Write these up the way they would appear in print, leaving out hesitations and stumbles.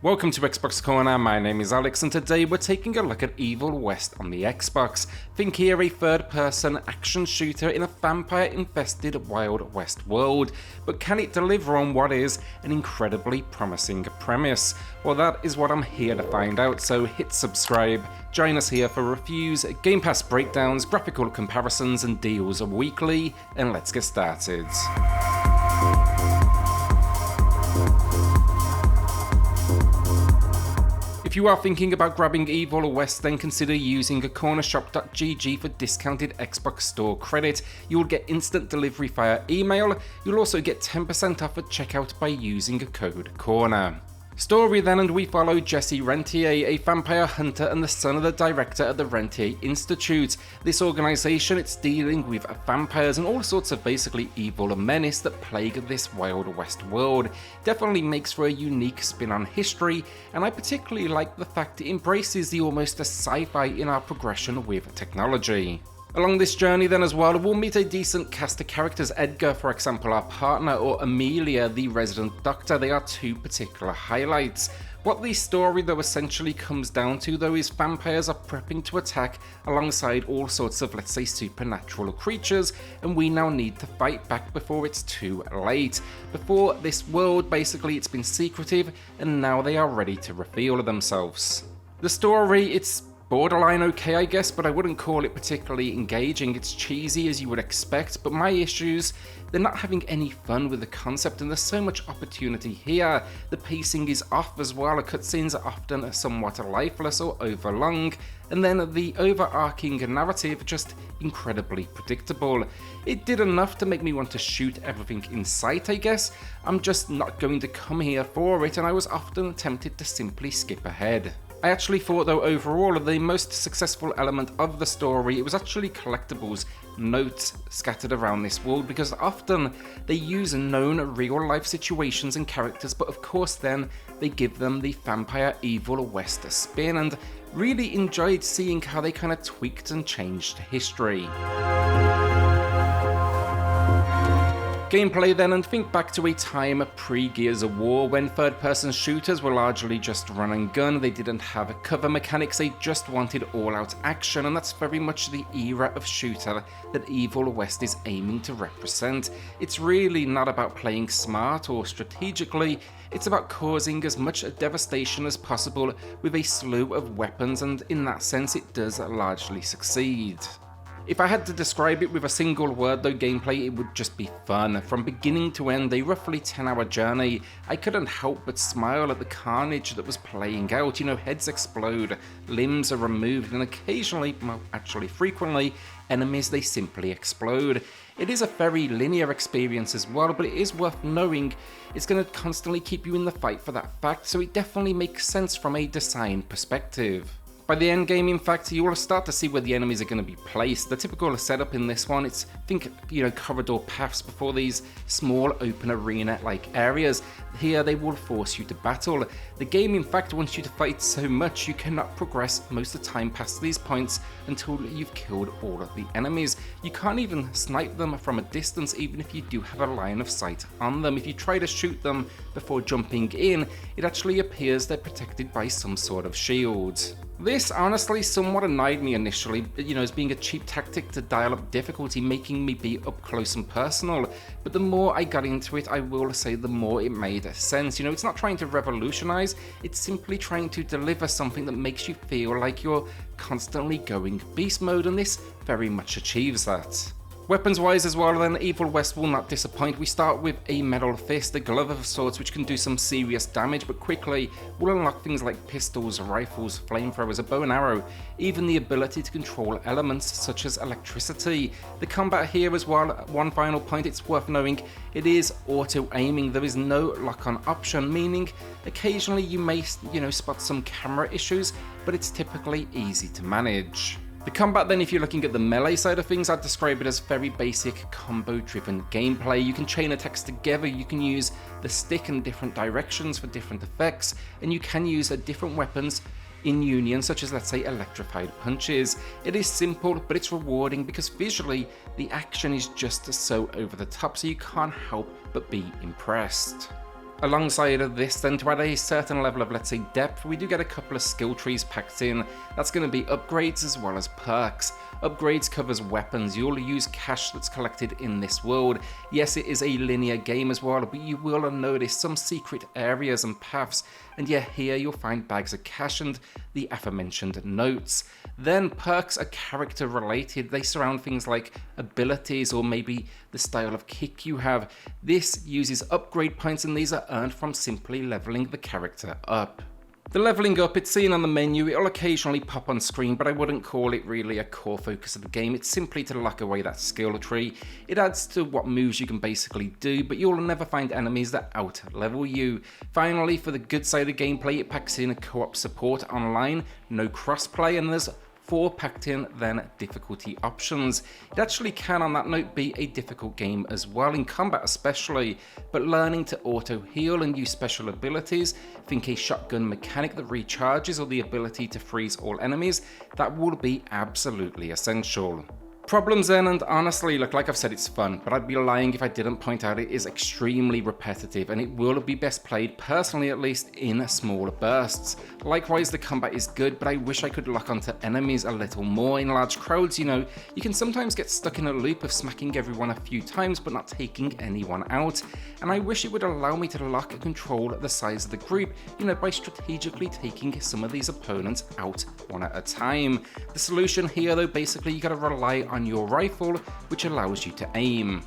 Welcome to Xbox Corner, my name is Alex and today we're taking a look at Evil West on the Xbox. Think here a third-person action shooter in a vampire-infested Wild West world, but can it deliver on what is an incredibly promising premise? Well, that is what I'm here to find out, so hit subscribe, join us here for reviews, Game Pass breakdowns, graphical comparisons and deals weekly, and let's get started. If you are thinking about grabbing Evil West, then consider using cornershop.gg for discounted Xbox Store credit. You will get instant delivery via email. You'll also get 10% off at checkout by using code CORNER. Story then, and we follow Jesse Rentier, a vampire hunter and the son of the director at the Rentier Institute. This organization, it's dealing with vampires and all sorts of basically evil menace that plague this Wild West world. Definitely makes for a unique spin on history, and I particularly like the fact it embraces the almost sci-fi in our progression with technology. Along this journey then as well, we'll meet a decent cast of characters. Edgar, for example, our partner, or Amelia, the resident doctor. They are two particular highlights. What the story though essentially comes down to though is vampires are prepping to attack alongside all sorts of, let's say, supernatural creatures, and we now need to fight back before it's too late. Before this world, basically, it's been secretive, and now they are ready to reveal themselves. The story, it's borderline okay, I guess, but I wouldn't call it particularly engaging. It's cheesy as you would expect, but my issues, they're not having any fun with the concept, and there's so much opportunity here. The pacing is off as well, the cutscenes are often somewhat lifeless or overlong, and then the overarching narrative just incredibly predictable. It did enough to make me want to shoot everything in sight, I guess. I'm just not going to come here for it, and I was often tempted to simply skip ahead. I actually thought though overall the most successful element of the story, it was actually collectibles, notes scattered around this world, because often they use known real life situations and characters, but of course then they give them the vampire Evil West spin, and really enjoyed seeing how they kind of tweaked and changed history. Gameplay then, and think back to a time pre-Gears of War when third-person shooters were largely just run and gun. They didn't have cover mechanics, they just wanted all-out action, and that's very much the era of shooter that Evil West is aiming to represent. It's really not about playing smart or strategically, it's about causing as much devastation as possible with a slew of weapons, and in that sense it does largely succeed. If I had to describe it with a single word though, gameplay, it would just be fun. From beginning to end, a roughly 10-hour journey, I couldn't help but smile at the carnage that was playing out. You know, heads explode, limbs are removed, and occasionally, well, actually frequently, enemies, they simply explode. It is a very linear experience as well, but it is worth knowing it's going to constantly keep you in the fight for that fact, so it definitely makes sense from a design perspective. By the end game, in fact, you will start to see where the enemies are going to be placed. The typical setup in this one, it's, think, corridor paths before these small open arena-like areas. Here, they will force you to battle. The game, in fact, wants you to fight so much you cannot progress most of the time past these points until you've killed all of the enemies. You can't even snipe them from a distance, even if you do have a line of sight on them. If you try to shoot them before jumping in, it actually appears they're protected by some sort of shield. This honestly somewhat annoyed me initially, as being a cheap tactic to dial up difficulty, making me be up close and personal, but the more I got into it, I will say the more it made sense. It's not trying to revolutionize, it's simply trying to deliver something that makes you feel like you're constantly going beast mode, and this very much achieves that. Weapons wise as well then, Evil West will not disappoint. We start with a metal fist, a glove of sorts which can do some serious damage, but quickly will unlock things like pistols, rifles, flamethrowers, a bow and arrow, even the ability to control elements such as electricity. The combat here as well, one final point it's worth knowing, it is auto-aiming. There is no lock-on option, meaning occasionally you may spot some camera issues, but it's typically easy to manage. The combat then, if you're looking at the melee side of things, I'd describe it as very basic combo-driven gameplay. You can chain attacks together, you can use the stick in different directions for different effects, and you can use different weapons in union, such as, let's say, electrified punches. It is simple, but it's rewarding because visually, the action is just so over the top, so you can't help but be impressed. Alongside of this then, to add a certain level of, let's say, depth, we do get a couple of skill trees packed in. That's going to be upgrades as well as perks. Upgrades covers weapons. You'll use cash that's collected in this world. Yes, it is a linear game as well, but you will notice some secret areas and paths. And yeah, here you'll find bags of cash and the aforementioned notes. Then perks are character related. They surround things like abilities or maybe the style of kick you have. This uses upgrade points, and these are earned from simply leveling the character up. The leveling up, it's seen on the menu, it'll occasionally pop on screen, but I wouldn't call it really a core focus of the game. It's simply to lock away that skill tree. It adds to what moves you can basically do, but you'll never find enemies that out-level you. Finally, for the good side of gameplay, it packs in a co-op support online, no crossplay, and there's 4 packed in then difficulty options. It actually can, on that note, be a difficult game as well, in combat especially, but learning to auto heal and use special abilities, think a shotgun mechanic that recharges or the ability to freeze all enemies, that will be absolutely essential. Problems then, and honestly, look, like I've said, it's fun, but I'd be lying if I didn't point out it is extremely repetitive, and it will be best played, personally at least, in smaller bursts. Likewise, the combat is good, but I wish I could lock onto enemies a little more. In large crowds, you know, you can sometimes get stuck in a loop of smacking everyone a few times but not taking anyone out, and I wish it would allow me to lock and control the size of the group, you know, by strategically taking some of these opponents out one at a time. The solution here, though, basically you gotta rely on your rifle, which allows you to aim.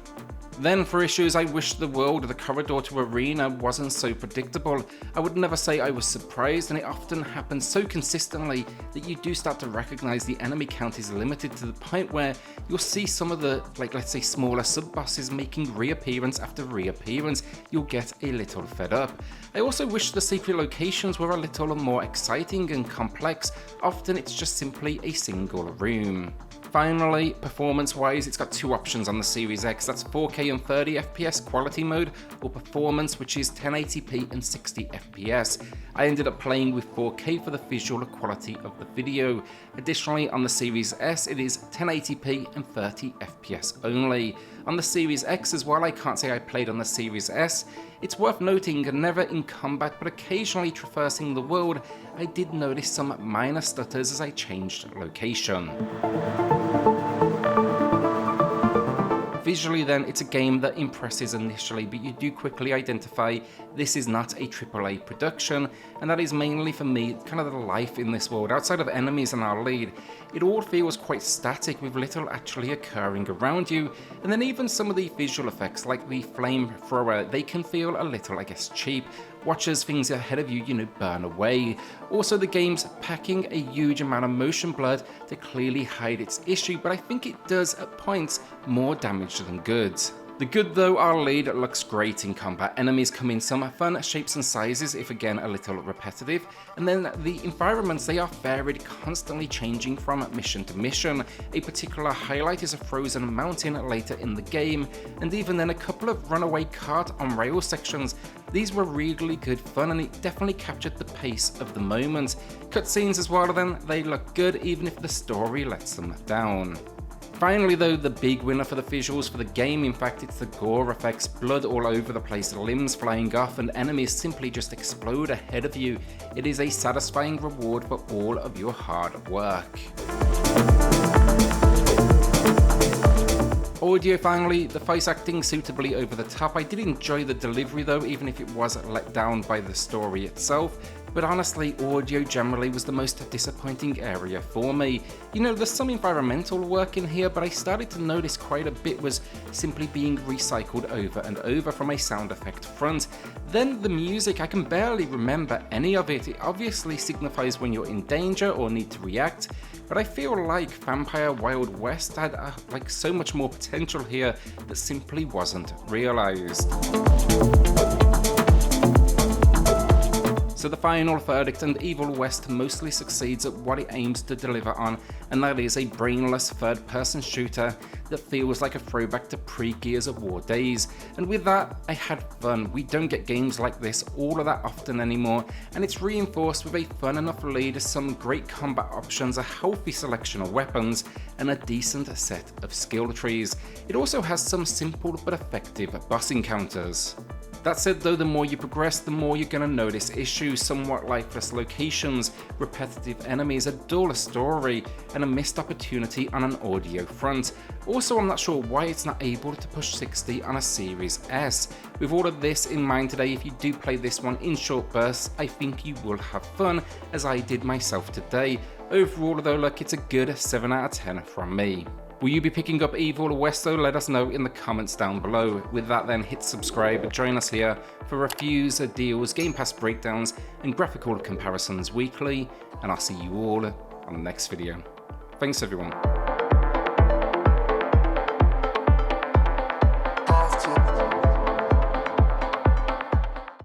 Then for issues, I wish the world of the corridor to arena wasn't so predictable. I would never say I was surprised, and it often happens so consistently that you do start to recognize the enemy count is limited to the point where you'll see some of the, like, let's say, smaller sub-bosses making reappearance after reappearance. You'll get a little fed up. I also wish the secret locations were a little more exciting and complex. Often it's just simply a single room. Finally, performance-wise, it's got 2 options on the Series X. That's 4K and 30 FPS quality mode, or performance, which is 1080p and 60 FPS. I ended up playing with 4K for the visual quality of the video. Additionally, on the Series S, it is 1080p and 30 FPS only. On the Series X as well, I can't say I played on the Series S. It's worth noting, never in combat, but occasionally traversing the world, I did notice some minor stutters as I changed location. Visually then, it's a game that impresses initially, but you do quickly identify this is not a AAA production, and that is mainly for me kind of the life in this world. Outside of enemies and our lead, it all feels quite static with little actually occurring around you, and then even some of the visual effects like the flamethrower, they can feel a little, I guess, cheap. Watch as things ahead of you, you know, burn away. Also, the game's packing a huge amount of motion blur to clearly hide its issue, but I think it does at points more damage than good. The good though, our lead looks great in combat. Enemies come in some fun shapes and sizes, if again a little repetitive, and then the environments, they are varied, constantly changing from mission to mission. A particular highlight is a frozen mountain later in the game, and even then a couple of runaway cart on rail sections. These were really good fun, and it definitely captured the pace of the moment. Cutscenes as well then, they look good even if the story lets them down. Finally though, the big winner for the visuals for the game, in fact it's the gore effects, blood all over the place, limbs flying off and enemies simply just explode ahead of you. It is a satisfying reward for all of your hard work. Audio finally, the voice acting suitably over the top. I did enjoy the delivery though, even if it was let down by the story itself. But honestly, audio generally was the most disappointing area for me. You know, there's some environmental work in here, but I started to notice quite a bit was simply being recycled over and over from a sound effect front. Then the music, I can barely remember any of it. It obviously signifies when you're in danger or need to react, but I feel like Vampire Wild West had like so much more potential here that simply wasn't realized. So the final verdict, and Evil West mostly succeeds at what it aims to deliver on, and that is a brainless third-person shooter that feels like a throwback to pre-Gears of War days. And with that, I had fun. We don't get games like this all of that often anymore, and it's reinforced with a fun enough lead, some great combat options, a healthy selection of weapons, and a decent set of skill trees. It also has some simple but effective boss encounters. That said though, the more you progress, the more you're going to notice issues, somewhat lifeless locations, repetitive enemies, a dull story, and a missed opportunity on an audio front. Also, I'm not sure why it's not able to push 60 on a Series S. With all of this in mind today, if you do play this one in short bursts, I think you will have fun, as I did myself today. Overall though, look, it's a good 7 out of 10 from me. Will you be picking up Evil West though? Let us know in the comments down below. With that then, hit subscribe, join us here for reviews, deals, Game Pass breakdowns, and graphical comparisons weekly, and I'll see you all on the next video. Thanks everyone.